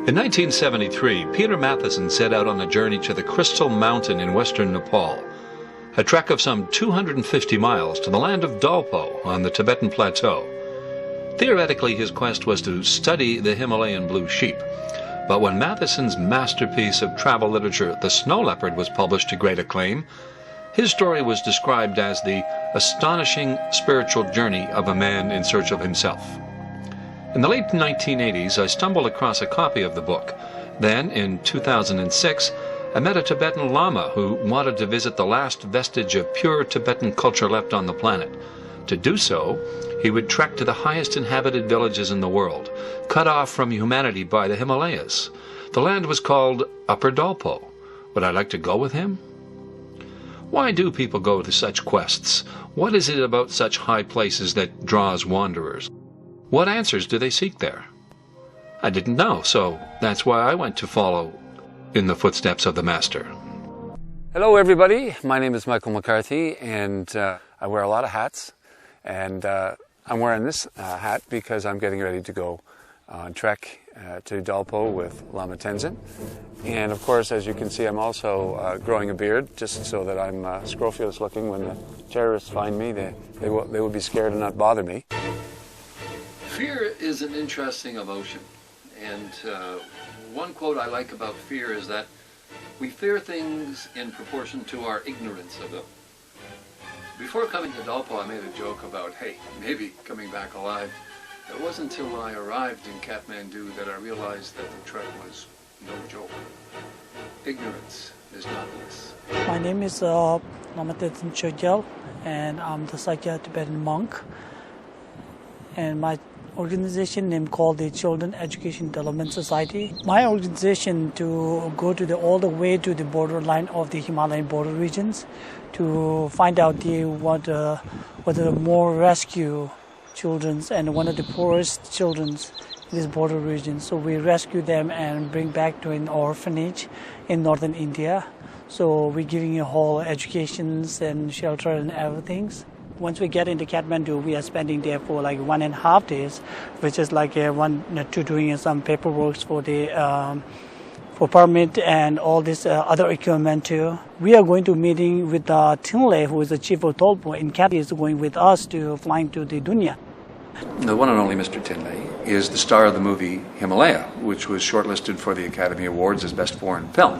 In 1973, Peter Matheson set out on a journey to the Crystal Mountain in western Nepal, a trek of some 250 miles to the land of Dolpo on the Tibetan Plateau. Theoretically, his quest was to study the Himalayan blue sheep, but when Matheson's masterpiece of travel literature, The Snow Leopard, was published to great acclaim, his story was described as the astonishing spiritual journey of a man in search of himself. In the late 1980s, I stumbled across a copy of the book. Then, in 2006, I met a Tibetan Lama who wanted to visit the last vestige of pure Tibetan culture left on the planet. To do so, he would trek to the highest inhabited villages in the world, cut off from humanity by the Himalayas. The land was called Upper Dolpo. Would I like to go with him? Why do people go to such quests? What is it about such high places that draws wanderers? What answers do they seek there? I didn't know, so that's why I went to follow in the footsteps of the Master. Hello everybody, my name is Michael McCarthy, and I wear a lot of hats, and I'm wearing this hat because I'm getting ready to go on trek to Dolpo with Lama Tenzin. And of course, as you can see, I'm also growing a beard just so that I'm scrofulous looking. When the terrorists find me, they will be scared and not bother me. Fear is an interesting emotion, and one quote I like about fear is that we fear things in proportion to our ignorance of them. Before coming to Dolpo, I made a joke about, hey, maybe coming back alive. It wasn't until I arrived in Kathmandu that I realized that the trek was no joke. Ignorance is not bliss. My name is Lama Tenzin Chogyal, and I'm the Sakya Tibetan monk. And my organization name called the Children Education Development Society. My organization to go to all the way to the borderline of the Himalayan border regions to find out whether more rescue children and one of the poorest children in this border region. So we rescue them and bring back to an orphanage in northern India. So we're giving you whole educations and shelter and everything. Once we get into Kathmandu, we are spending there for like 1.5 days, which is like to doing some paperwork for the for permit and all this other equipment too. We are going to meeting with Tinle, who is the chief of Dolpo, and Kathy is going with us to flying to the Dunya. The one and only Mr. Tinley is the star of the movie Himalaya, which was shortlisted for the Academy Awards as Best Foreign Film.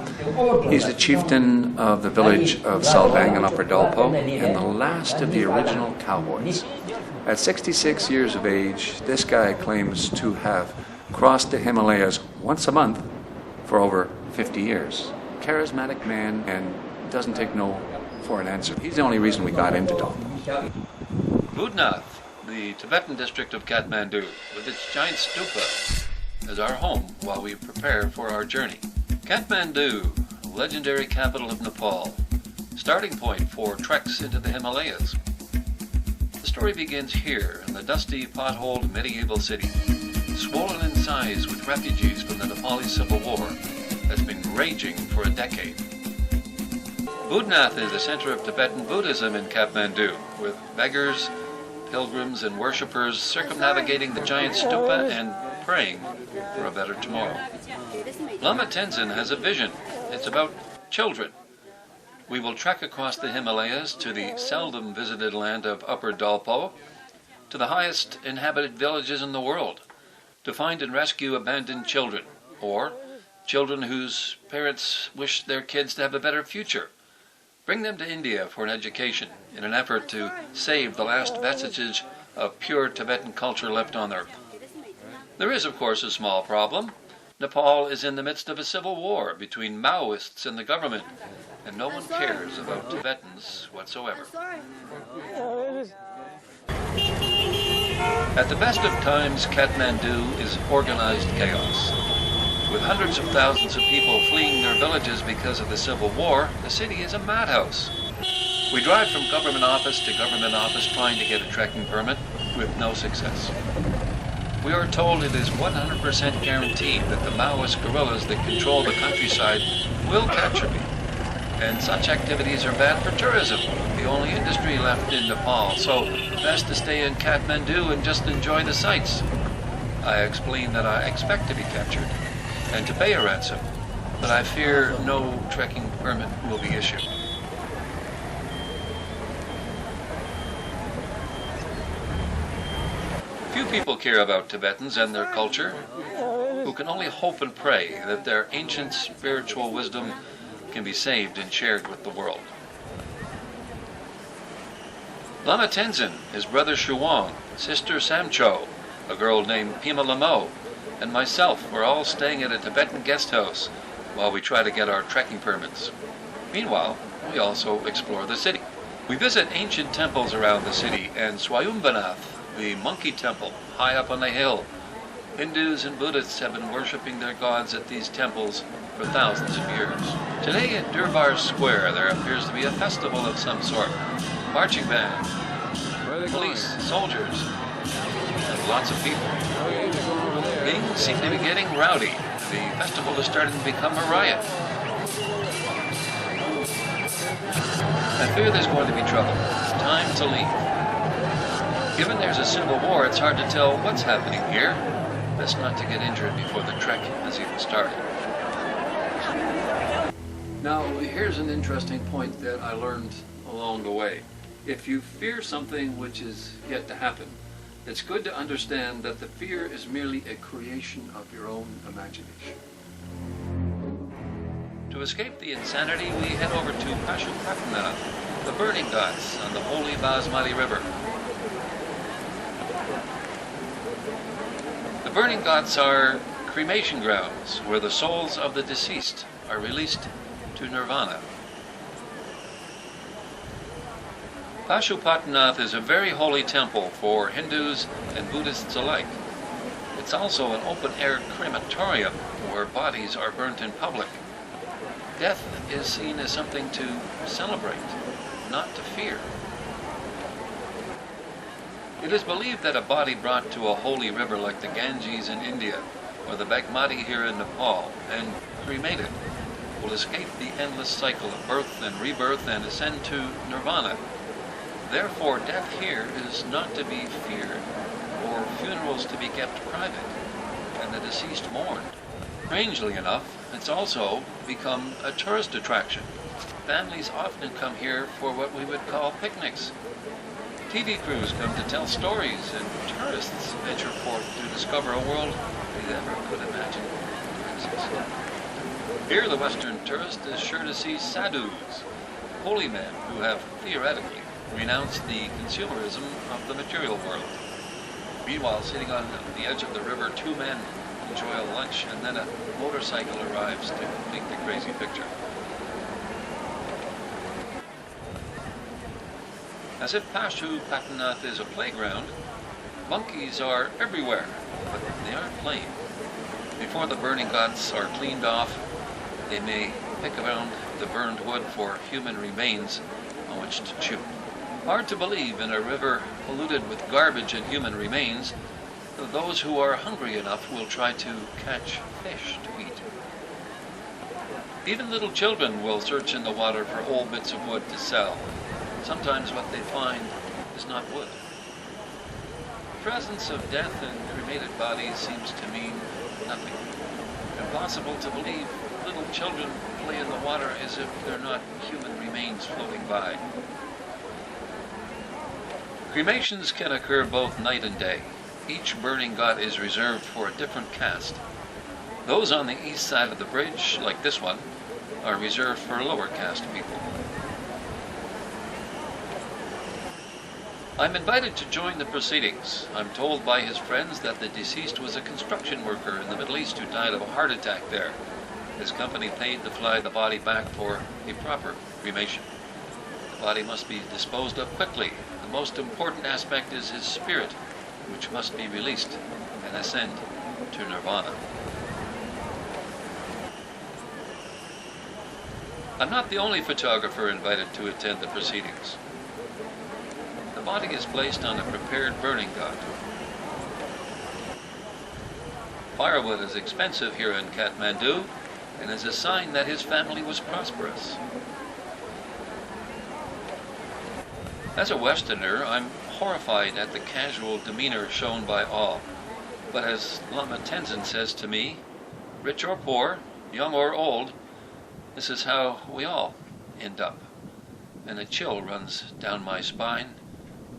He's the chieftain of the village of Salbang in Upper Dolpo and the last of the original cowboys. At 66 years of age, this guy claims to have crossed the Himalayas once a month for over 50 years. Charismatic man and doesn't take no for an answer. He's the only reason we got into Dolpo. Budnath, the Tibetan district of Kathmandu, with its giant stupa, is our home while we prepare for our journey. Kathmandu, legendary capital of Nepal, starting point for treks into the Himalayas. The story begins here in the dusty, potholed medieval city, swollen in size with refugees from the Nepali Civil War that's been raging for a decade. Budnath is the center of Tibetan Buddhism in Kathmandu, with beggars, pilgrims and worshippers circumnavigating the giant stupa and praying for a better tomorrow. Lama Tenzin has a vision. It's about children. We will trek across the Himalayas to the seldom visited land of Upper Dolpo, to the highest inhabited villages in the world, to find and rescue abandoned children, or children whose parents wish their kids to have a better future. Bring them to India for an education in an effort to save the last vestiges of pure Tibetan culture left on earth. There is, of course, a small problem. Nepal is in the midst of a civil war between Maoists and the government, and no one cares about Tibetans whatsoever. At the best of times, Kathmandu is organized chaos. With hundreds of thousands of people fleeing their villages because of the civil war, the city is a madhouse. We drive from government office to government office trying to get a trekking permit, with no success. We are told it is 100% guaranteed that the Maoist guerrillas that control the countryside will capture me. And such activities are bad for tourism, the only industry left in Nepal, so best to stay in Kathmandu and just enjoy the sights. I explain that I expect to be captured, and to pay a ransom, but I fear no trekking permit will be issued. Few people care about Tibetans and their culture, who can only hope and pray that their ancient spiritual wisdom can be saved and shared with the world. Lama Tenzin, his brother Shuang, sister Samcho, a girl named Pima Lamo, and myself were all staying at a Tibetan guest house while we try to get our trekking permits. Meanwhile, we also explore the city. We visit ancient temples around the city and Swayambhanath, the monkey temple, high up on the hill. Hindus and Buddhists have been worshipping their gods at these temples for thousands of years. Today at Durbar Square there appears to be a festival of some sort. Marching band, police, soldiers, and lots of people. Things seem to be getting rowdy. The festival is starting to become a riot. I fear there's going to be trouble. Time to leave. Given there's a civil war, it's hard to tell what's happening here. Best not to get injured before the trek has even started. Now, here's an interesting point that I learned along the way. If you fear something which is yet to happen, it's good to understand that the fear is merely a creation of your own imagination. To escape the insanity, we head over to Pashupatnath, the burning ghats on the holy Basmati River. The burning ghats are cremation grounds where the souls of the deceased are released to nirvana. Pashupatnath is a very holy temple for Hindus and Buddhists alike. It's also an open-air crematorium where bodies are burnt in public. Death is seen as something to celebrate, not to fear. It is believed that a body brought to a holy river like the Ganges in India or the Bagmati here in Nepal and cremated will escape the endless cycle of birth and rebirth and ascend to nirvana. Therefore, death here is not to be feared, or funerals to be kept private, and the deceased mourned. Strangely enough, it's also become a tourist attraction. Families often come here for what we would call picnics. TV crews come to tell stories, and tourists venture forth to discover a world they never could imagine to exist. Here, the Western tourist is sure to see sadhus, holy men who have theoretically renounced the consumerism of the material world. Meanwhile, sitting on the edge of the river, two men enjoy a lunch, and then a motorcycle arrives to complete the crazy picture. As if Pashupatnath is a playground, monkeys are everywhere, but they aren't playing. Before the burning ghats are cleaned off, they may pick around the burned wood for human remains on which to chew. Hard to believe in a river polluted with garbage and human remains, those who are hungry enough will try to catch fish to eat. Even little children will search in the water for old bits of wood to sell. Sometimes what they find is not wood. The presence of death in cremated bodies seems to mean nothing. Impossible to believe little children play in the water as if they're not human remains floating by. Cremations can occur both night and day. Each burning ghat is reserved for a different caste. Those on the east side of the bridge, like this one, are reserved for lower caste people. I'm invited to join the proceedings. I'm told by his friends that the deceased was a construction worker in the Middle East who died of a heart attack there. His company paid to fly the body back for a proper cremation. The body must be disposed of quickly. The most important aspect is his spirit, which must be released and ascend to nirvana. I'm not the only photographer invited to attend the proceedings. The body is placed on a prepared burning ghat. Firewood is expensive here in Kathmandu and is a sign that his family was prosperous. As a Westerner, I'm horrified at the casual demeanor shown by all. But as Lama Tenzin says to me, Rich or poor, young or old, this is how we all end up. And a chill runs down my spine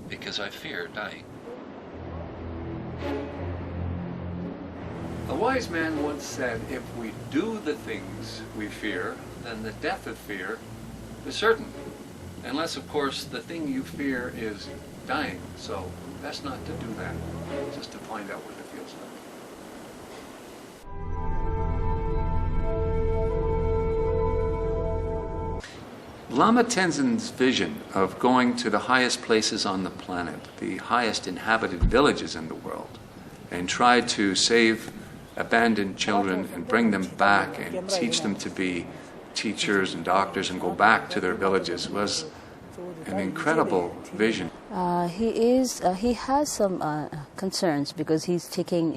because I fear dying. A wise man once said, if we do the things we fear, then the death of fear is certain. Unless, of course, the thing you fear is dying. So, best not to do that, just to find out what it feels like. Lama Tenzin's vision of going to the highest places on the planet, the highest inhabited villages in the world, and try to save abandoned children and bring them back and teach them to be teachers and doctors and go back to their villages was an incredible vision. He has some concerns because he's taking,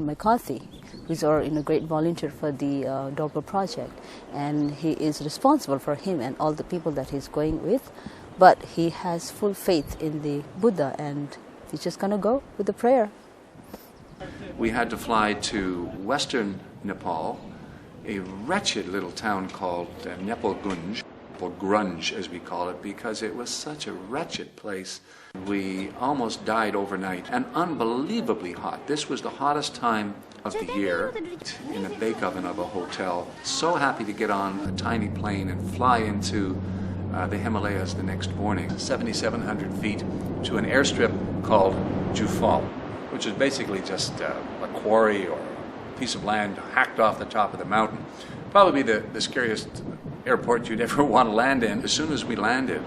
McCarthy, who's our great volunteer for the Dolpo project, and he is responsible for him and all the people that he's going with, but he has full faith in the Buddha and he's just going to go with the prayer. We had to fly to western Nepal, a wretched little town called Nepal, or Grunge as we call it, because it was such a wretched place. We almost died overnight, and unbelievably hot. This was the hottest time of the year in a bake oven of a hotel. So happy to get on a tiny plane and fly into the Himalayas the next morning, 7,700 feet, to an airstrip called Jufal, which is basically just a quarry or a piece of land hacked off the top of the mountain. Probably the scariest airport you'd ever want to land in. As soon as we landed,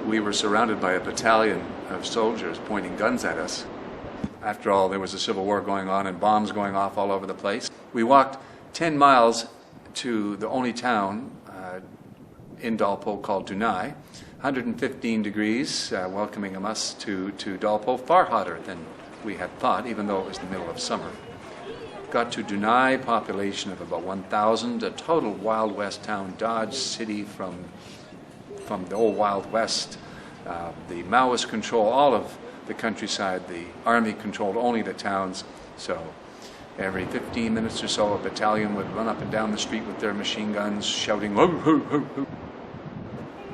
we were surrounded by a battalion of soldiers pointing guns at us. After all, there was a civil war going on and bombs going off all over the place. We walked 10 miles to the only town in Dolpo called Dunai, 115 degrees, welcoming us to Dolpo, far hotter than we had thought, even though it was the middle of summer. Got to Dunai, population of about 1,000, a total Wild West town, Dodge City from the old Wild West. The Maoists control all of the countryside. The army controlled only the towns. So every 15 minutes or so, a battalion would run up and down the street with their machine guns, shouting, "Hoo, hoo, hoo, hoo."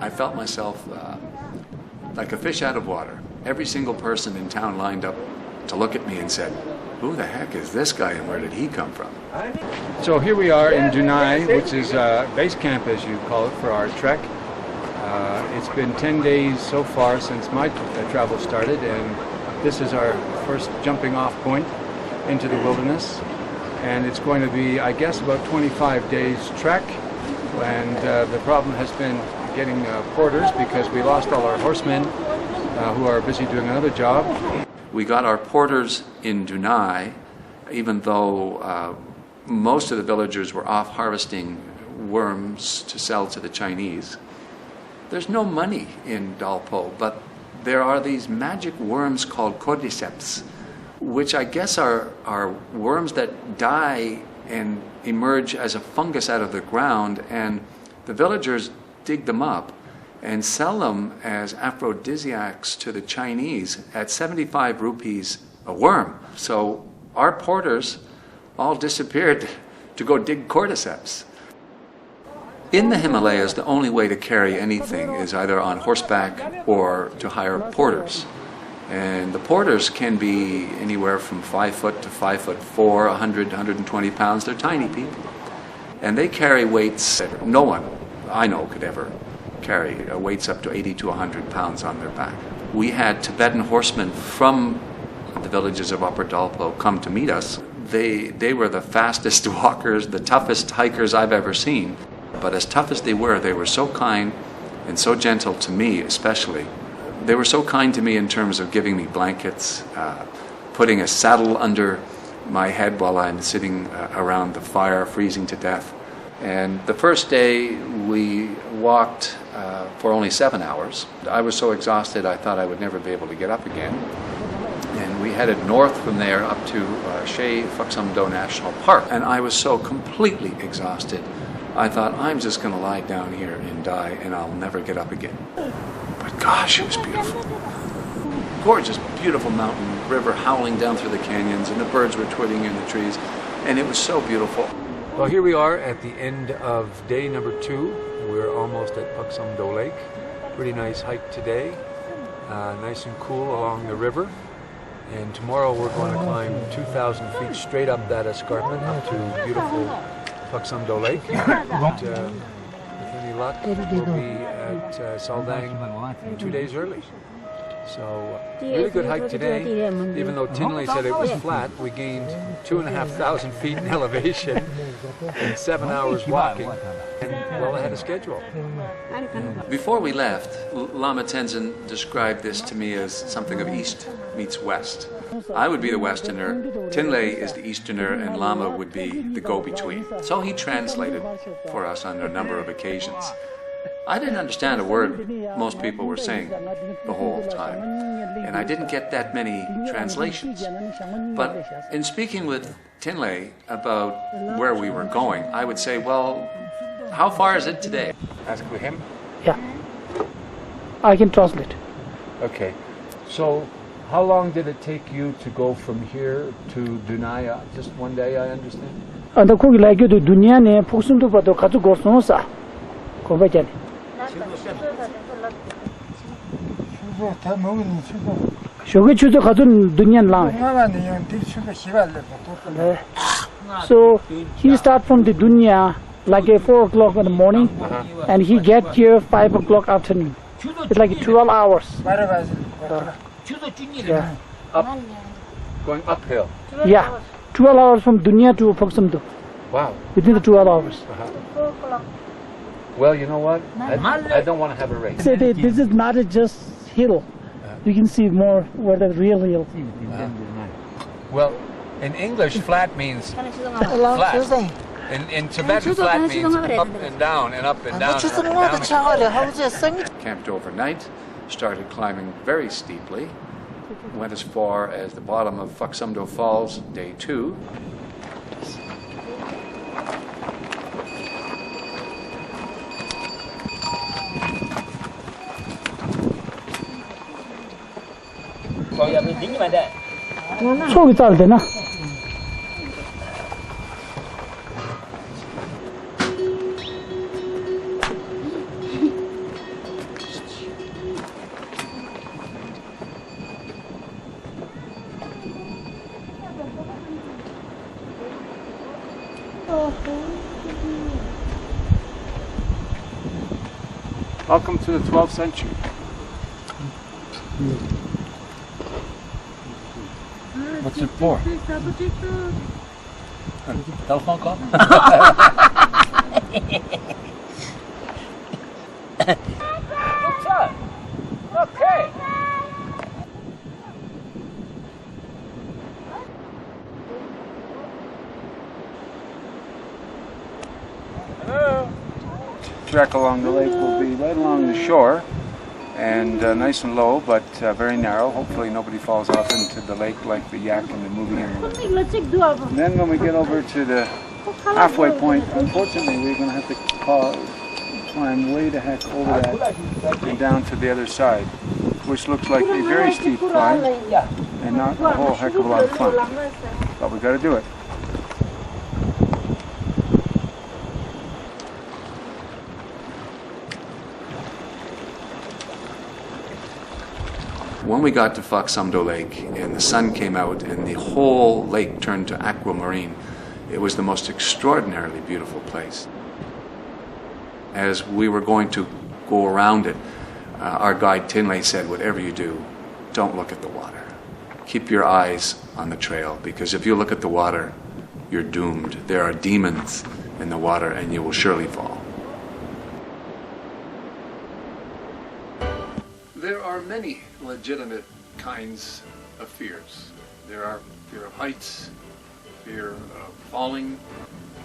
I felt myself like a fish out of water. Every single person in town lined up to look at me and said, "Who the heck is this guy and where did he come from?" So here we are in Dunai, which is base camp, as you call it, for our trek. It's been 10 days so far since my travel started, and this is our first jumping off point into the wilderness. And it's going to be, I guess, about 25 days trek. And the problem has been getting porters because we lost all our horsemen who are busy doing another job. We got our porters in Dunai, even though most of the villagers were off harvesting worms to sell to the Chinese. There's no money in Dolpo, but there are these magic worms called cordyceps, which I guess are worms that die and emerge as a fungus out of the ground, and the villagers dig them up and sell them as aphrodisiacs to the Chinese at 75 rupees a worm. So our porters all disappeared to go dig cordyceps. In the Himalayas, the only way to carry anything is either on horseback or to hire porters. And the porters can be anywhere from 5 foot to 5'4", 100, 120 pounds. They're tiny people. And they carry weights that no one I know could ever carry, weights up to 80 to 100 pounds on their back. We had Tibetan horsemen from the villages of Upper Dolpo come to meet us. They were the fastest walkers, the toughest hikers I've ever seen. But as tough as they were so kind and so gentle to me especially. They were so kind to me in terms of giving me blankets, putting a saddle under my head while I'm sitting around the fire, freezing to death. And the first day we walked for only 7 hours. I was so exhausted I thought I would never be able to get up again. And we headed north from there up to Shea Phuksumdo National Park. And I was so completely exhausted, I thought, I'm just going to lie down here and die and I'll never get up again. But gosh, it was beautiful. Gorgeous, beautiful mountain river howling down through the canyons, and the birds were twittering in the trees, and it was so beautiful. Well, here we are at the end of day number 2. We're almost at Paksumdo Lake. Pretty nice hike today. Nice and cool along the river. And tomorrow we're going to climb 2,000 feet straight up that escarpment up to beautiful Paksumdo Lake. And, with any luck, we'll be at Saldang 2 days early. So, really good hike today. Even though Tinley said it was flat, we gained 2,500 feet in elevation in 7 hours walking, and well ahead of schedule. Before we left, Lama Tenzin described this to me as something of East meets West. I would be the Westerner, Tinley is the Easterner, and Lama would be the go-between. So he translated for us on a number of occasions. I didn't understand a word most people were saying the whole time, and I didn't get that many translations. But in speaking with Tinley about where we were going, I would say, well, how far is it today? Ask with him. Yeah, I can translate. Okay. So, how long did it take you to go from here to Dunaya? Just one day, I understand? 너 거기 라이교도 두니아네 폭순도 봐도 가지고 고소사 고백하네. 저게 주저 가던 두니안 랑. So he start from the dunya like at 4 o'clock in the morning, and he get here 5 o'clock afternoon. It's like 12 hours. Yeah. Up, going uphill. Yeah, 12 hours from dunya to Paksumdo. Wow. Within the 12 hours. Well, you know what? I don't want to have a race. So this is not just hill. You can see more where the real hill. Well, in English, flat means flat. In Tibetan, flat means up and down and up and down. Camped overnight, started climbing very steeply, went as far as the bottom of Paksumdo Falls, day 2. 속이 잘 되나? Welcome to the 12th century. What's it for? Telephone call? Okay. Hello. Trek along the lake will be right along the shore, and nice and low, but very narrow. Hopefully nobody falls off into the lake like the yak in the movie. And then when we get over to the halfway point, unfortunately we're going to have to climb way the heck over that and down to the other side, which looks like a very steep climb and not a whole heck of a lot of fun. But we got to do it. When we got to Paksumdo Lake and the sun came out and the whole lake turned to aquamarine, it was the most extraordinarily beautiful place. As we were going to go around it, our guide Tinley said, whatever you do, don't look at the water. Keep your eyes on the trail, because if you look at the water, you're doomed. There are demons in the water and you will surely fall. There are many legitimate kinds of fears. There are fear of heights, fear of falling,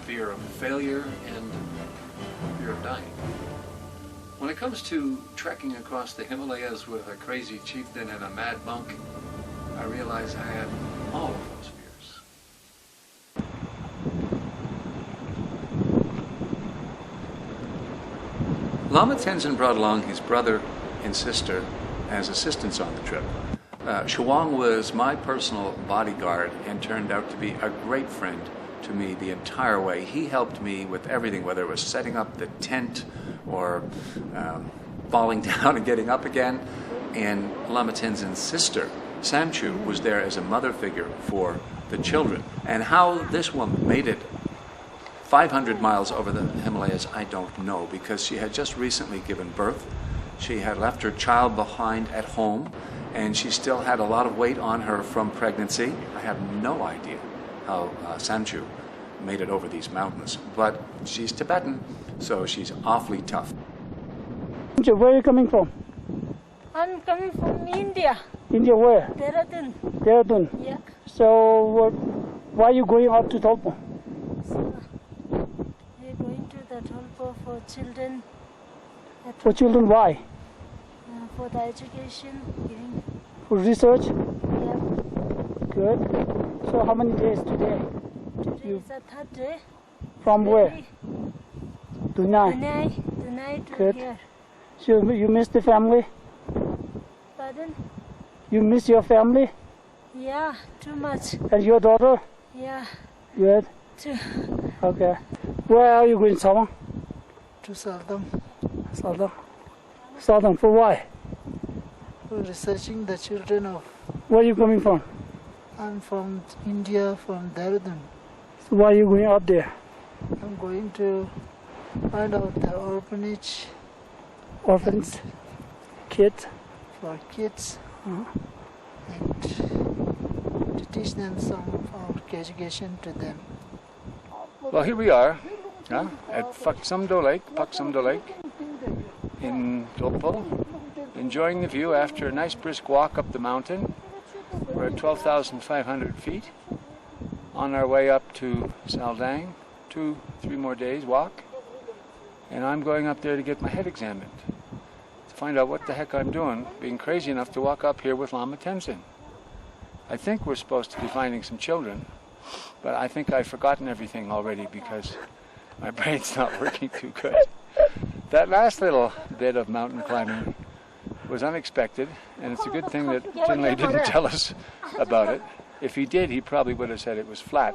fear of failure, and fear of dying. When it comes to trekking across the Himalayas with a crazy chieftain and a mad monk, I realize I had all of those fears. Lama Tenzin brought along his brother and sister as assistants on the trip. Shawang was my personal bodyguard and turned out to be a great friend to me the entire way. He helped me with everything, whether it was setting up the tent or falling down and getting up again. And Lama Tenzin's sister, Samchu, was there as a mother figure for the children. And how this woman made it 500 miles over the Himalayas, I don't know, because she had just recently given birth. She had left her child behind at home, and she still had a lot of weight on her from pregnancy. I have no idea how Samchu made it over these mountains, but she's Tibetan, so she's awfully tough. Where are you coming from? I'm coming from India. India where? Dehradun. Dehradun. Yeah. So why are you going up to Dolpo? So we're going to the Dolpo for children. For children, why? For the education. Giving. For research? Yeah. Good. So how many days today? Today is the third day. From where? Dunai. Dunai to Good. here. So you miss the family? Pardon? You miss your family? Yeah, too much. And your daughter? Yeah, Good. too. Okay. Where are you going, Salman? To Sardam, Southern. Southern, for why? researching the children of. Where are you coming from? I'm from India, from Dehradun. So why are you going up there? I'm going to find out the orphanage Orphans? Kids? for kids and to teach them some of education to them. Well, here we are at Paksumdo Lake in Dolpo, enjoying the view after a nice brisk walk up the mountain. We're at 12,500 feet on our way up to Saldang, 2-3 more days walk, and I'm going up there to get my head examined to find out what the heck I'm doing, being crazy enough to walk up here with Lama Tenzin. I think we're supposed to be finding some children, but I think I've forgotten everything already because my brain's not working too good. That last little bit of mountain climbing was unexpected, and it's a good thing that Tinley didn't tell us about it. If he did, he probably would have said it was flat,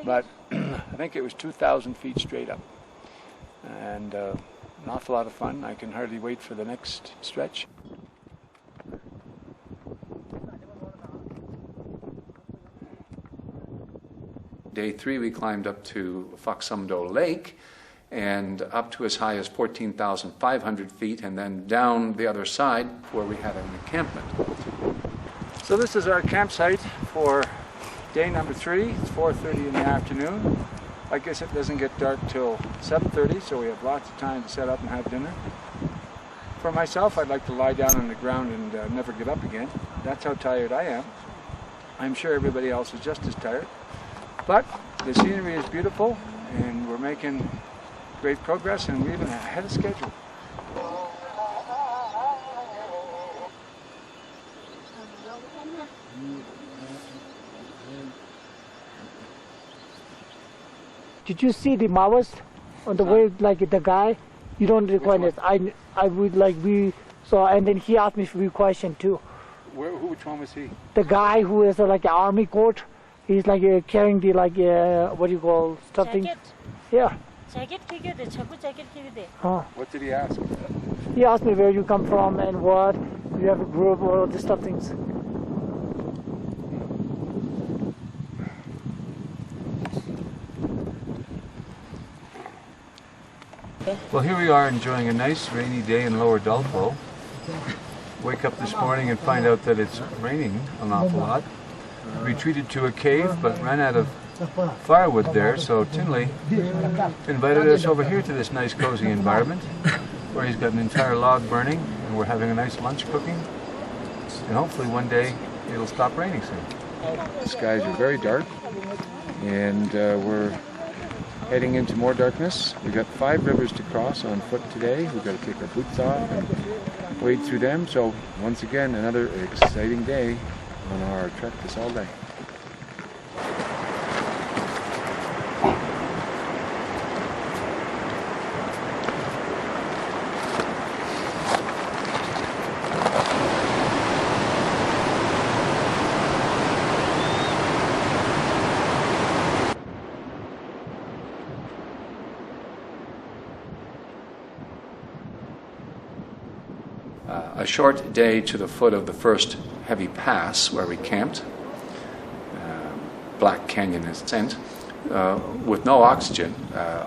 but I think it was 2,000 feet straight up, and an awful lot of fun. I can hardly wait for the next stretch. Day 3, we climbed up to Paksumdo Lake and up to as high as 14,500 feet and then down the other side where we had an encampment. So this is our campsite for day number 3. It's 4:30 in the afternoon. I guess it doesn't get dark till 7:30, so we have lots of time to set up and have dinner. For myself, I'd like to lie down on the ground and never get up again. That's how tired I am. I'm sure everybody else is just as tired. But the scenery is beautiful, and we're making great progress, and we're even ahead of schedule. Did you see the Maoist on the way, like the guy? You don't require it. I would like we saw, and then he asked me for a question too. Which one was he? The guy who is like an army coat, he's like carrying the what do you call something? Jacket. Yeah. Jacket kike de, chaku jacket kike de. What did he ask? He asked me where you come from and what. Do you have a group or all this stuff things. Well, here we are enjoying a nice rainy day in Lower Dolpo. Wake up this morning and find out that it's raining an awful lot. Retreated to a cave but ran out of firewood there, so Tinley invited us over here to this nice cozy environment where he's got an entire log burning and we're having a nice lunch cooking, and hopefully one day it'll stop raining soon. The skies are very dark and we're heading into more darkness. We've got 5 rivers to cross on foot today. We've got to take our boots off and wade through them, so once again another exciting day on our trek to Saldang. a short day to the foot of the first heavy pass where we camped, Black Canyon Ascent, with no oxygen.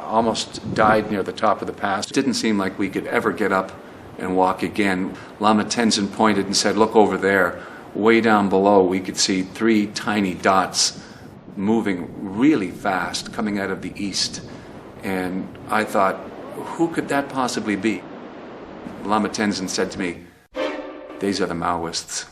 Almost died near the top of the pass. It didn't seem like we could ever get up and walk again. Lama Tenzin pointed and said, "Look over there." Way down below we could see 3 tiny dots moving really fast coming out of the east. And I thought, who could that possibly be? Lama Tenzin said to me, "These are the Maoists."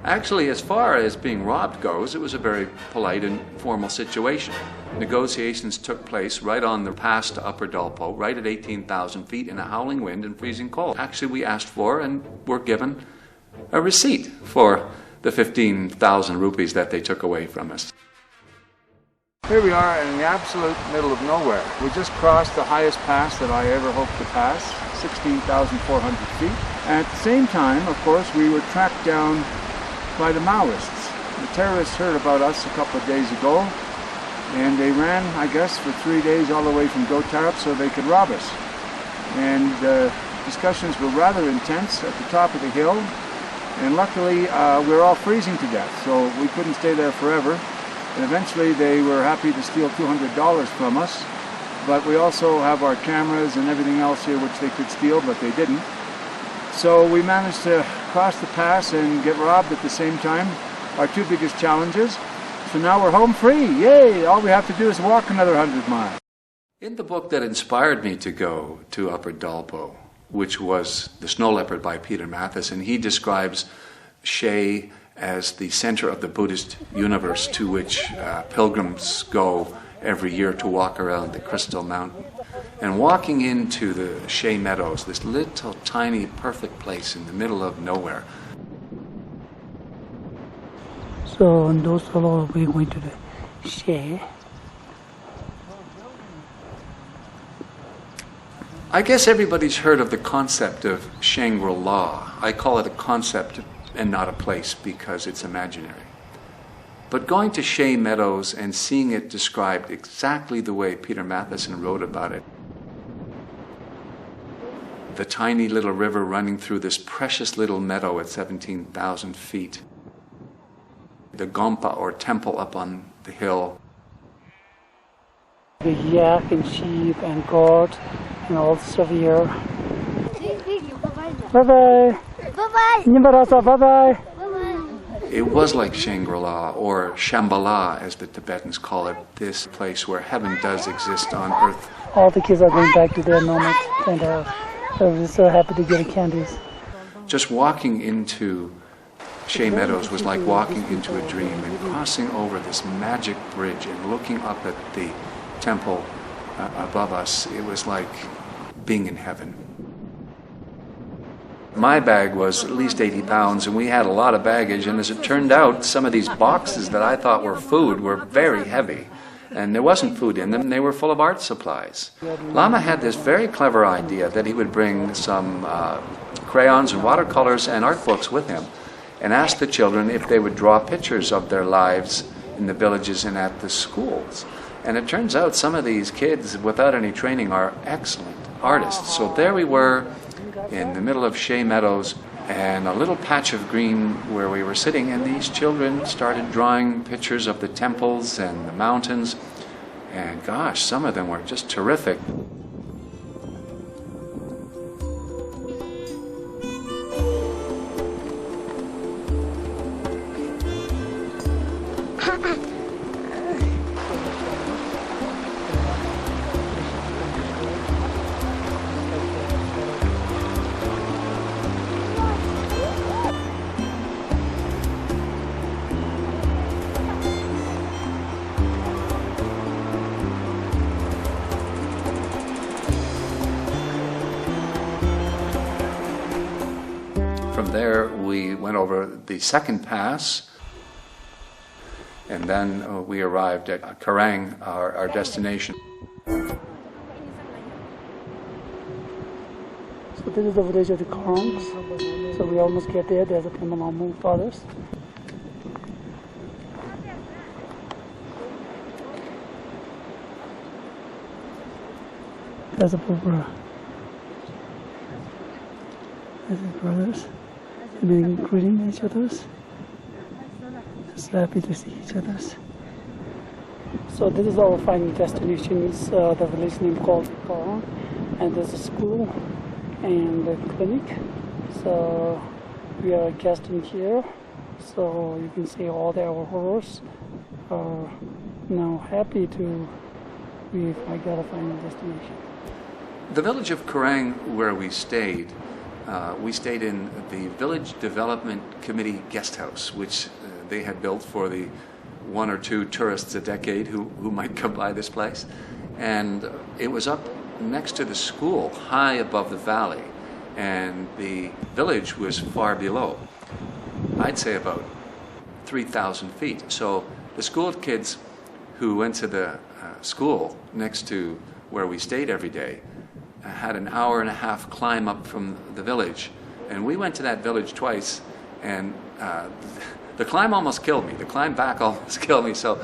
Actually, as far as being robbed goes, it was a very polite and formal situation. Negotiations took place right on the pass to Upper Dolpo, right at 18,000 feet in a howling wind and freezing cold. Actually, we asked for and were given a receipt for the 15,000 rupees that they took away from us. Here we are in the absolute middle of nowhere. We just crossed the highest pass that I ever hoped to pass, 16,400 feet. And at the same time, of course, we were tracked down by the Maoists. The terrorists heard about us a couple of days ago, and they ran, I guess, for 3 days all the way from Gotarp so they could rob us. And discussions were rather intense at the top of the hill, and luckily we were all freezing to death, so we couldn't stay there forever. And eventually they were happy to steal $200 from us, but we also have our cameras and everything else here which they could steal, but they didn't. So we managed to cross the pass and get robbed at the same time, our 2 biggest challenges. So now we're home free, yay! All we have to do is walk another 100 miles. In the book that inspired me to go to Upper Dolpo, which was The Snow Leopard by Peter Matheson, he describes Shea as the center of the Buddhist universe to which pilgrims go every year to walk around the Crystal Mountain. And walking into the Shea Meadows, this little tiny perfect place in the middle of nowhere. So in those solo we're going to the Shea. I guess everybody's heard of the concept of Shangri-La. I call it a concept and not a place because it's imaginary. But going to Shea Meadows and seeing it described exactly the way Peter Matheson wrote about it, the tiny little river running through this precious little meadow at 17,000 feet, the Gompa or temple up on the hill, The yak and sheep and goat and all the stuff here. Bye-bye. Bye-bye. Bye-bye. it was like Shangri-La or Shambhala as the Tibetans call it, this place where heaven does exist on earth. All the kids are going back to their nomad and they're so happy to get candies. Just walking into Shea Meadows was like walking into a dream, and crossing over this magic bridge and looking up at the temple above us, it was like being in heaven. My bag was at least 80 pounds, and we had a lot of baggage, and as it turned out, some of these boxes that I thought were food were very heavy, and there wasn't food in them, they were full of art supplies. Lama had this very clever idea that he would bring some crayons and watercolors and art books with him, and ask the children if they would draw pictures of their lives in the villages and at the schools. And it turns out some of these kids, without any training, are excellent artists. So there we were in the middle of Shea Meadows and a little patch of green where we were sitting, and these children started drawing pictures of the temples and the mountains. And gosh, some of them were just terrific. From there, we went over the second pass, And then we arrived at Karang, our destination. So this is the village of the Karangs. So we almost get there. There's a Pimalamu fathers. There's a Bubra. There's his brothers. They've been greeting each other. Just happy to see each other. So this is our final destination. It's the village name called Karang. And there's a school and a clinic. So we are guests in here. So you can see all our horses are now happy to be like a final destination. The village of Karang, where we stayed in the Village Development Committee guest house, which they had built for the 1 or 2 tourists a decade who might come by this place. And it was up next to the school, high above the valley, and the village was far below. I'd say about 3,000 feet. So the school kids who went to the school next to where we stayed every day had an hour and a half climb up from the village. And we went to that village twice, and the climb almost killed me. The climb back almost killed me. So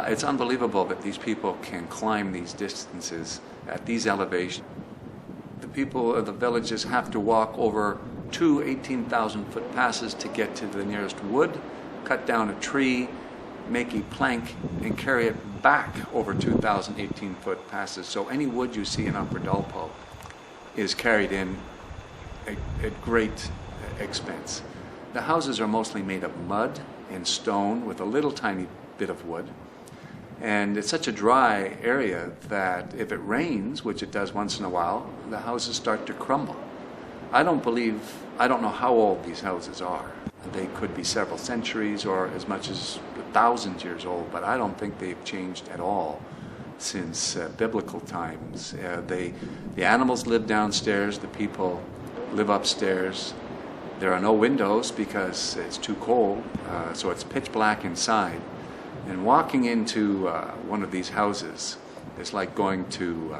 it's unbelievable that these people can climb these distances at these elevations. The people of the villages have to walk over 2 18,000-foot passes to get to the nearest wood, cut down a tree, make a plank, and carry it back over 2,000 18-foot passes. So any wood you see in Upper Dolpo is carried in at great expense. The houses are mostly made of mud and stone with a little tiny bit of wood. And it's such a dry area that if it rains, which it does once in a while, the houses start to crumble. I don't know how old these houses are. They could be several centuries or as much as 1,000 years old, but I don't think they've changed at all since biblical times. The animals live downstairs, the people live upstairs. There are no windows because it's too cold, so it's pitch black inside. And walking into one of these houses is like going to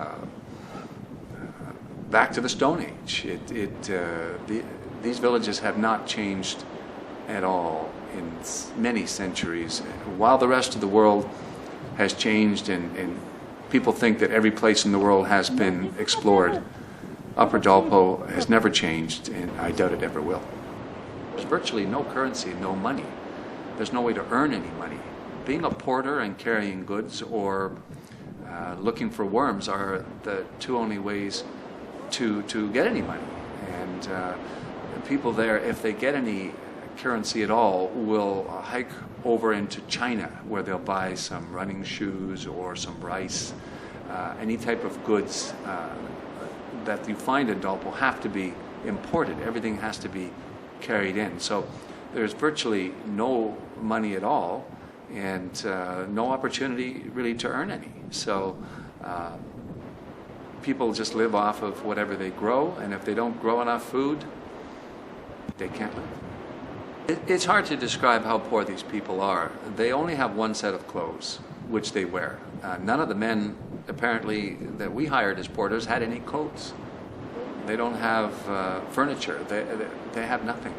back to the Stone Age. These villages have not changed at all in many centuries. While the rest of the world has changed and people think that every place in the world has been explored, Upper Dolpo has never changed, and I doubt it ever will. There's virtually no currency, no money. There's no way to earn any money. Being a porter and carrying goods or looking for worms are the 2 only ways to get any money. And people there, if they get any currency at all, will hike over into China, where they'll buy some running shoes or some rice. Any type of goods that you find in Dolpo have to be imported. Everything has to be carried in. So there's virtually no money at all, and no opportunity really to earn any. So people just live off of whatever they grow, and if they don't grow enough food, they can't live. It's hard to describe how poor these people are. They only have one set of clothes, which they wear. None of the men, apparently, that we hired as porters had any coats. They don't have furniture. They have nothing.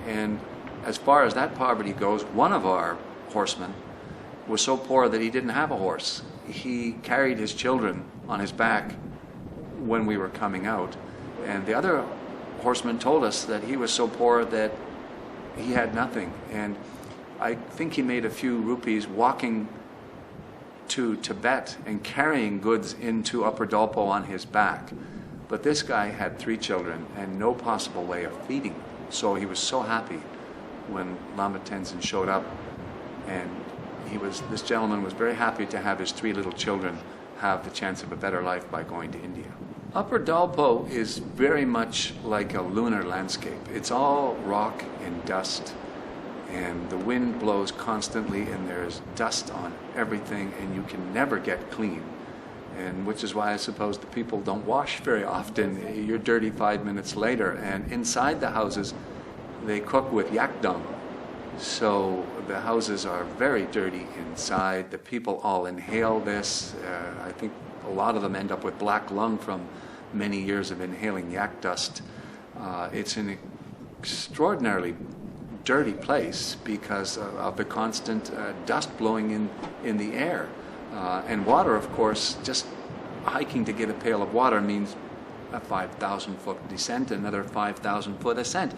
And as far as that poverty goes, one of our horsemen was so poor that he didn't have a horse. He carried his children on his back when we were coming out. And the other horseman told us that he was so poor that he had nothing. And I think he made a few rupees walking to Tibet and carrying goods into Upper Dolpo on his back. But this guy had 3 children and no possible way of feeding them. So he was so happy when Lama Tenzin showed up, and this gentleman was very happy to have his 3 little children have the chance of a better life by going to India. Upper Dolpo is very much like a lunar landscape. It's all rock and dust, and the wind blows constantly, and there's dust on everything, and you can never get clean. And which is why I suppose the people don't wash very often. You're dirty 5 minutes later, and inside the houses they cook with yak dung. So the houses are very dirty inside. The people all inhale this. I think a lot of them end up with black lung from many years of inhaling yak dust. It's an extraordinarily dirty place because of the constant dust blowing in the air. And water, of course, just hiking to get a pail of water means a 5,000-foot descent, another 5,000-foot ascent.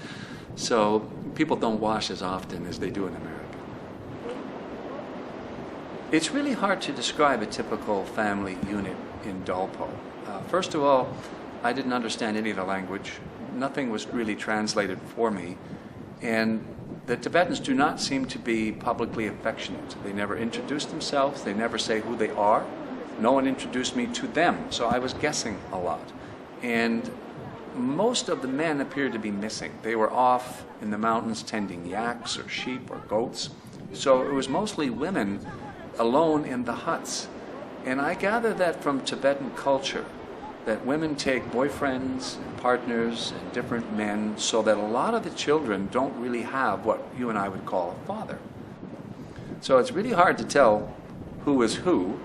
So people don't wash as often as they do in America. It's really hard to describe a typical family unit in Dolpo. First of all, I didn't understand any of the language. Nothing was really translated for me. And the Tibetans do not seem to be publicly affectionate. They never introduce themselves. They never say who they are. No one introduced me to them, so I was guessing a lot. And most of the men appeared to be missing. They were off in the mountains tending yaks or sheep or goats. So it was mostly women alone in the huts. And I gather that from Tibetan culture, that women take boyfriends, partners, and different men, so that a lot of the children don't really have what you and I would call a father. So it's really hard to tell who is who,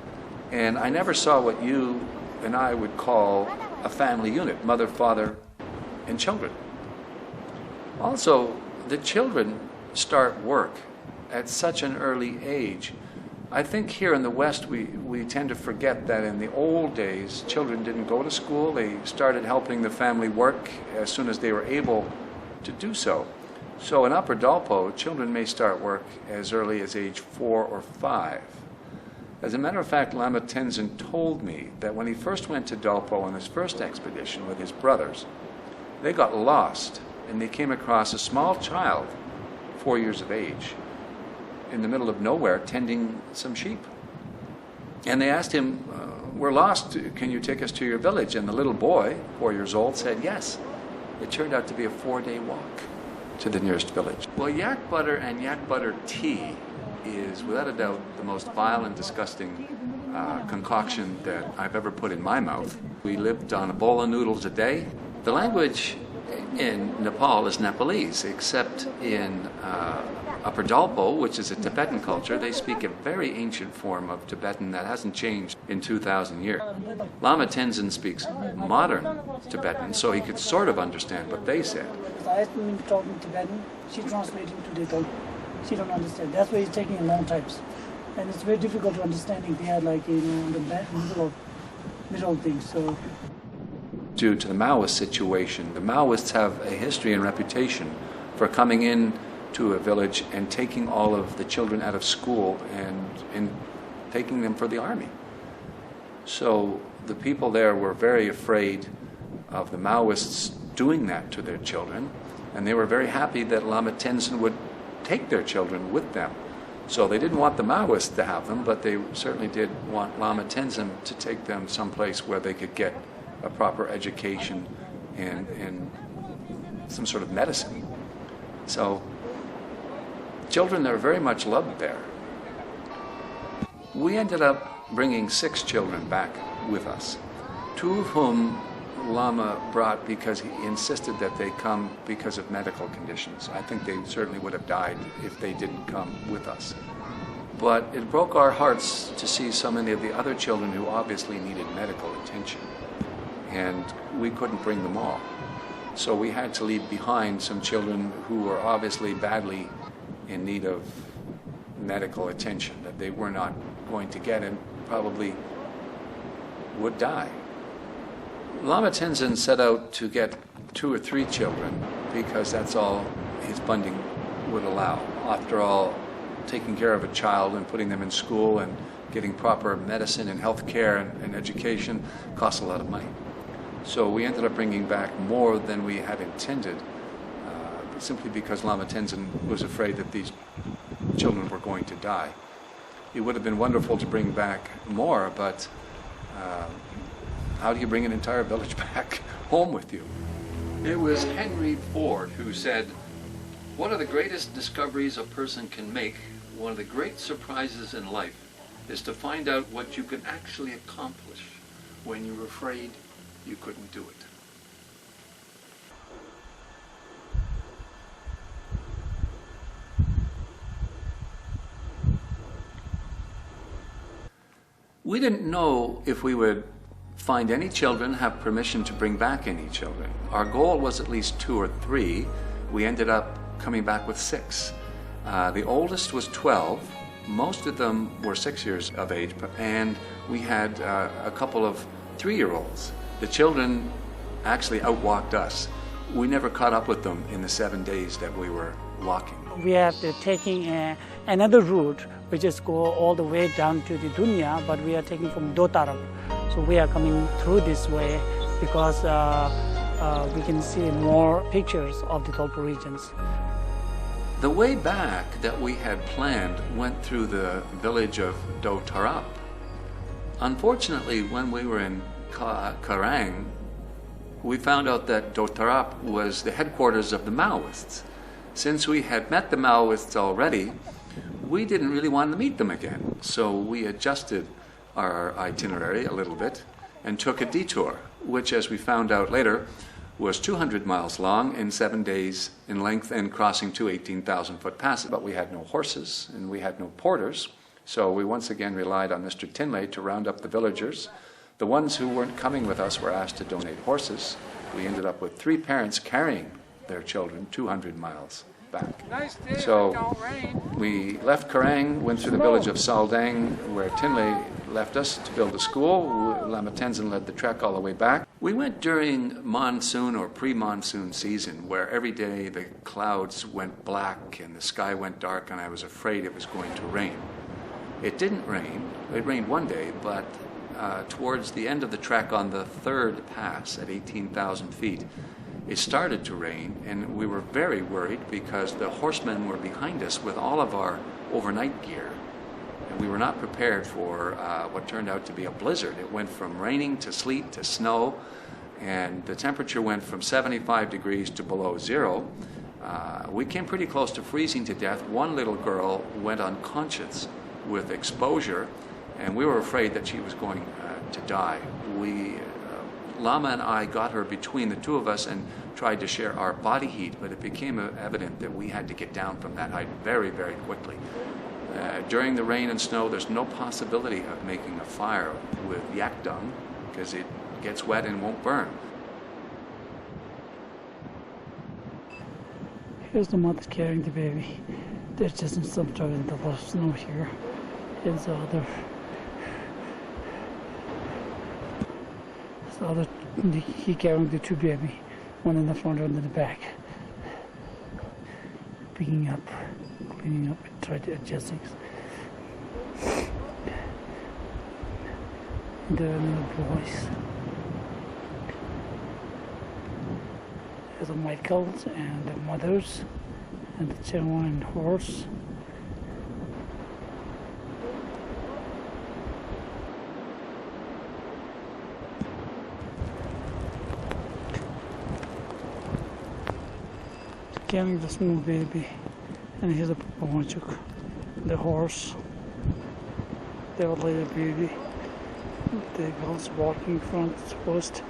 and I never saw what you and I would call a family unit, mother, father, and children. Also, the children start work at such an early age. I think here in the West we tend to forget that in the old days, children didn't go to school. They started helping the family work as soon as they were able to do so. So in Upper Dolpo, children may start work as early as age 4 or 5. As a matter of fact, Lama Tenzin told me that when he first went to Dolpo on his first expedition with his brothers, they got lost and they came across a small child, 4 years of age, in the middle of nowhere tending some sheep. And they asked him, "We're lost, can you take us to your village?" And the little boy, 4 years old, said yes. It turned out to be a 4-day walk to the nearest village. Well, yak butter and yak butter tea is without a doubt the most vile and disgusting concoction that I've ever put in my mouth. We lived on a bowl of noodles a day. The language in Nepal is Nepalese, except in Upper Dolpo, which is a Tibetan culture. They speak a very ancient form of Tibetan that hasn't changed in 2,000 years. Lama Tenzin speaks modern Tibetan, so he could sort of understand what they said. I asked him to talk in Tibetan, she translated to Dolpo. She don't understand. That's why it's taking a long time. And it's very difficult to understand if they are like, in the middle of things. So due to the Maoist situation, the Maoists have a history and reputation for coming in to a village and taking all of the children out of school and taking them for the army. So the people there were very afraid of the Maoists doing that to their children, and they were very happy that Lama Tenzin would take their children with them. So they didn't want the Maoists to have them, but they certainly did want Lama Tenzin to take them someplace where they could get a proper education and some sort of medicine. So children are very much loved there. We ended up bringing 6 children back with us, 2 of whom Lama brought because he insisted that they come because of medical conditions. I think they certainly would have died if they didn't come with us. But it broke our hearts to see so many of the other children who obviously needed medical attention, and we couldn't bring them all. So we had to leave behind some children who were obviously badly in need of medical attention that they were not going to get and probably would die. Lama Tenzin set out to get 2 or 3 children because that's all his funding would allow. After all, taking care of a child and putting them in school and getting proper medicine and health care and education costs a lot of money. So we ended up bringing back more than we had intended, simply because Lama Tenzin was afraid that these children were going to die. It would have been wonderful to bring back more, but how do you bring an entire village back home with you? It was Henry Ford who said, "One of the greatest discoveries a person can make, one of the great surprises in life, is to find out what you can actually accomplish when you're afraid you couldn't do it." We didn't know if we would find any children, have permission to bring back any children. Our goal was at least 2 or 3. We ended up coming back with 6. The oldest was 12. Most of them were 6 years of age, and we had a couple of 3-year-olds. The children actually outwalked us. We never caught up with them in the 7 days that we were walking. We are taking another route, which is go all the way down to the Dunya, but we are taking from Dotarab. So we are coming through this way because we can see more pictures of the Dolpo regions. The way back that we had planned went through the village of Dotarab. Unfortunately, when we were in Karang, we found out that Dotarab was the headquarters of the Maoists. Since we had met the Maoists already, we didn't really want to meet them again. So we adjusted our itinerary a little bit and took a detour, which, as we found out later, was 200 miles long and 7 days in length and crossing 2 18,000-foot passes. But we had no horses and we had no porters, so we once again relied on Mr. Tinley to round up the villagers. The ones who weren't coming with us were asked to donate horses. We ended up with 3 parents carrying their children 200 miles back. Nice day, So don't rain. we left Karang, went through the village of Saldang, where Tinley left us to build a school. Lama Tenzin led the trek all the way back. We went during monsoon or pre-monsoon season, where every day the clouds went black and the sky went dark, and I was afraid it was going to rain. It didn't rain. It rained one day, but towards the end of the trek on the 3rd pass at 18,000 feet, it started to rain, and we were very worried because the horsemen were behind us with all of our overnight gear. And we were not prepared for what turned out to be a blizzard. It went from raining to sleet to snow, and the temperature went from 75 degrees to below 0. We came pretty close to freezing to death. One little girl went unconscious with exposure, and we were afraid that she was going to die. Lama and I got her between the 2 of us and tried to share our body heat, but it became evident that we had to get down from that height very, very quickly. During the rain and snow, there's no possibility of making a fire with yak dung because it gets wet and won't burn. Here's the mother carrying the baby. There's just some trouble in the snow here. Here's the other. He carrying the 2 baby, one in the front, one in the back. Picking up, cleaning up, and try to adjust things. And there are little boys. There's the Michaels and the mothers and the genuine horse. Carrying the small baby, and here's a Pamachuk, the horse, the old lady baby, the girls walking front first.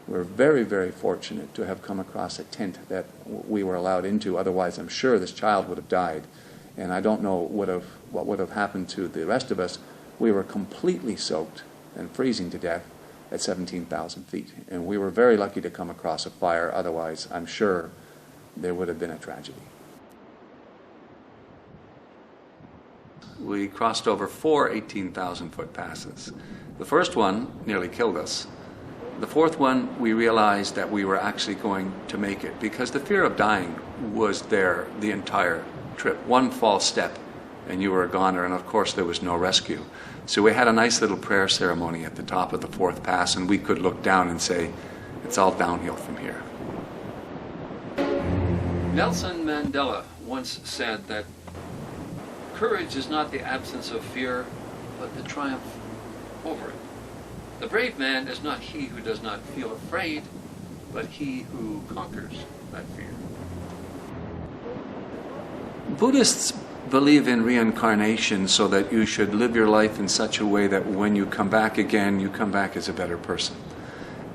We're very, very fortunate to have come across a tent that we were allowed into. Otherwise, I'm sure this child would have died, and I don't know what would have happened to the rest of us. We were completely soaked and freezing to death at 17,000 feet. And we were very lucky to come across a fire. Otherwise, I'm sure there would have been a tragedy. We crossed over 4 18,000-foot passes. The first one nearly killed us. The 4th one, we realized that we were actually going to make it because the fear of dying was there the entire trip. One false step and you were a goner, and of course there was no rescue. So we had a nice little prayer ceremony at the top of the 4th pass, and we could look down and say, it's all downhill from here. Nelson Mandela once said that courage is not the absence of fear, but the triumph over it. The brave man is not he who does not feel afraid, but he who conquers that fear. Buddhists believe in reincarnation so that you should live your life in such a way that when you come back again, you come back as a better person.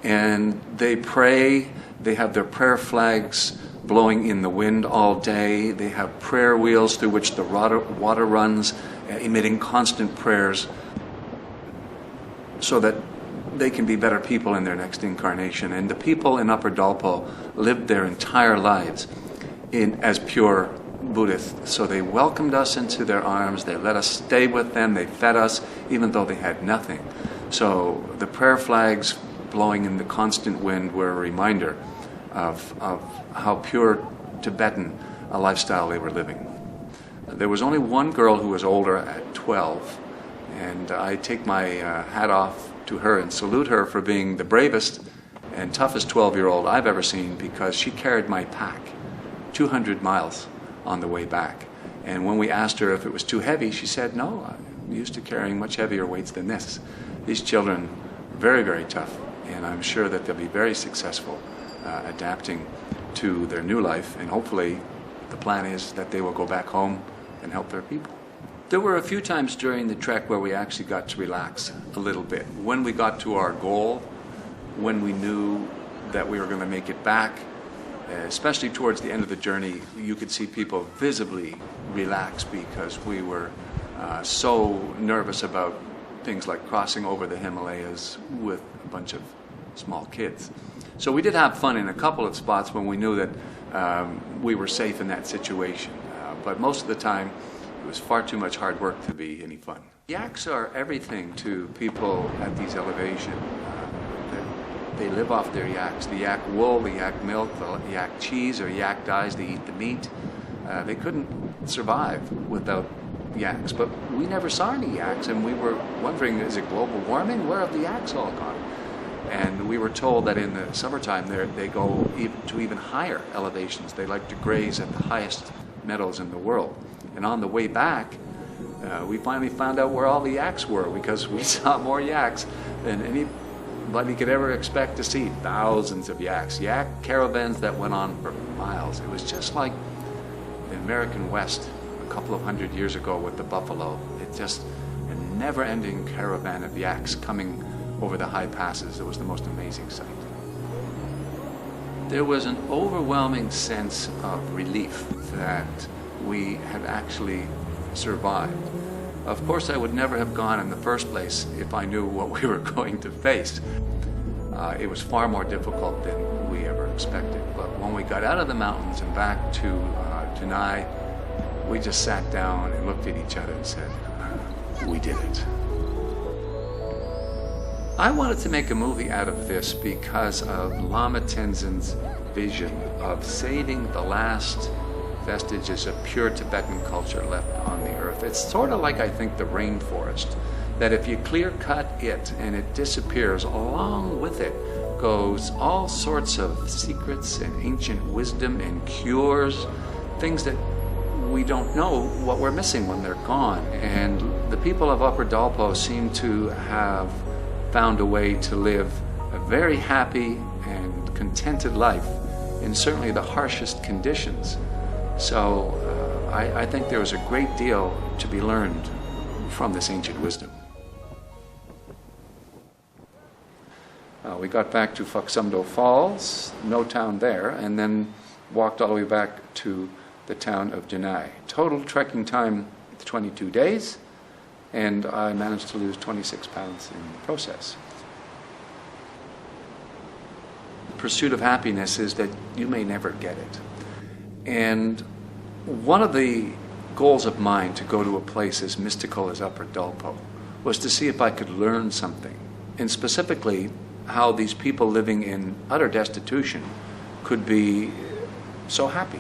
And they pray, they have their prayer flags blowing in the wind all day. They have prayer wheels through which the water runs, emitting constant prayers so that they can be better people in their next incarnation. And the people in Upper Dolpo lived their entire lives as pure Buddhists. So they welcomed us into their arms, they let us stay with them, they fed us, even though they had nothing. So the prayer flags blowing in the constant wind were a reminder of how pure Tibetan a lifestyle they were living. There was only one girl who was older at 12, and I take my hat off to her and salute her for being the bravest and toughest 12-year-old I've ever seen, because she carried my pack 200 miles on the way back. And when we asked her if it was too heavy, she said, no, I'm used to carrying much heavier weights than this. These children are very, very tough, and I'm sure that they'll be very successful adapting to their new life, and hopefully the plan is that they will go back home and help their people. There were a few times during the trek where we actually got to relax a little bit. When we got to our goal, when we knew that we were going to make it back, especially towards the end of the journey, you could see people visibly relax, because we were so nervous about things like crossing over the Himalayas with a bunch of small kids. So we did have fun in a couple of spots when we knew that we were safe in that situation. But most of the time, it was far too much hard work to be any fun. Yaks are everything to people at these elevations. They live off their yaks. The yak wool, the yak milk, the yak cheese, or yak dyes, they eat the meat. They couldn't survive without yaks. But we never saw any yaks, and we were wondering, is it global warming? Where have the yaks all gone? And we were told that in the summertime they go to even higher elevations. They like to graze at the highest meadows in the world. And on the way back, we finally found out where all the yaks were, because we saw more yaks than anybody could ever expect to see. Thousands of yaks. Yak caravans that went on for miles. It was just like the American West a couple of hundred years ago with the buffalo. It's just a never-ending caravan of yaks coming over the high passes. It was the most amazing sight. There was an overwhelming sense of relief that we had actually survived. Of course, I would never have gone in the first place if I knew what we were going to face. It was far more difficult than we ever expected. But when we got out of the mountains and back to Denai, we just sat down and looked at each other and said, we did it. I wanted to make a movie out of this because of Lama Tenzin's vision of saving the last vestiges of pure Tibetan culture left on the earth. It's sort of like, I think, the rainforest, that if you clear-cut it and it disappears, along with it goes all sorts of secrets and ancient wisdom and cures, things that we don't know what we're missing when they're gone. And the people of Upper Dolpo seem to have found a way to live a very happy and contented life in certainly the harshest conditions. So I think there was a great deal to be learned from this ancient wisdom. We got back to Faksumdo Falls, no town there, and then walked all the way back to the town of Denai. Total trekking time, 22 days. And I managed to lose 26 pounds in the process. The pursuit of happiness is that you may never get it. And one of the goals of mine to go to a place as mystical as Upper Dolpo was to see if I could learn something, and specifically how these people living in utter destitution could be so happy.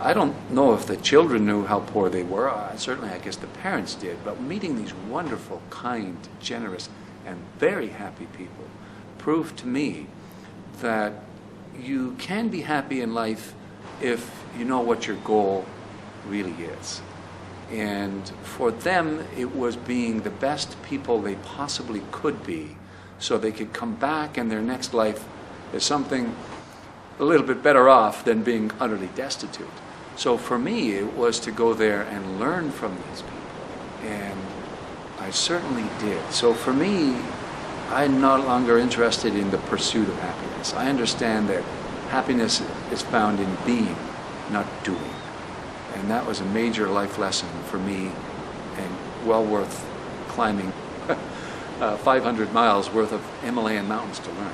I don't know if the children knew how poor they were. Certainly, I guess the parents did. But meeting these wonderful, kind, generous, and very happy people proved to me that you can be happy in life if you know what your goal really is. And for them, it was being the best people they possibly could be, so they could come back in their next life as something a little bit better off than being utterly destitute. So for me, it was to go there and learn from these people, and I certainly did. So for me, I'm no longer interested in the pursuit of happiness. I understand that happiness is found in being, not doing. And that was a major life lesson for me, and well worth climbing 500 miles worth of Himalayan mountains to learn.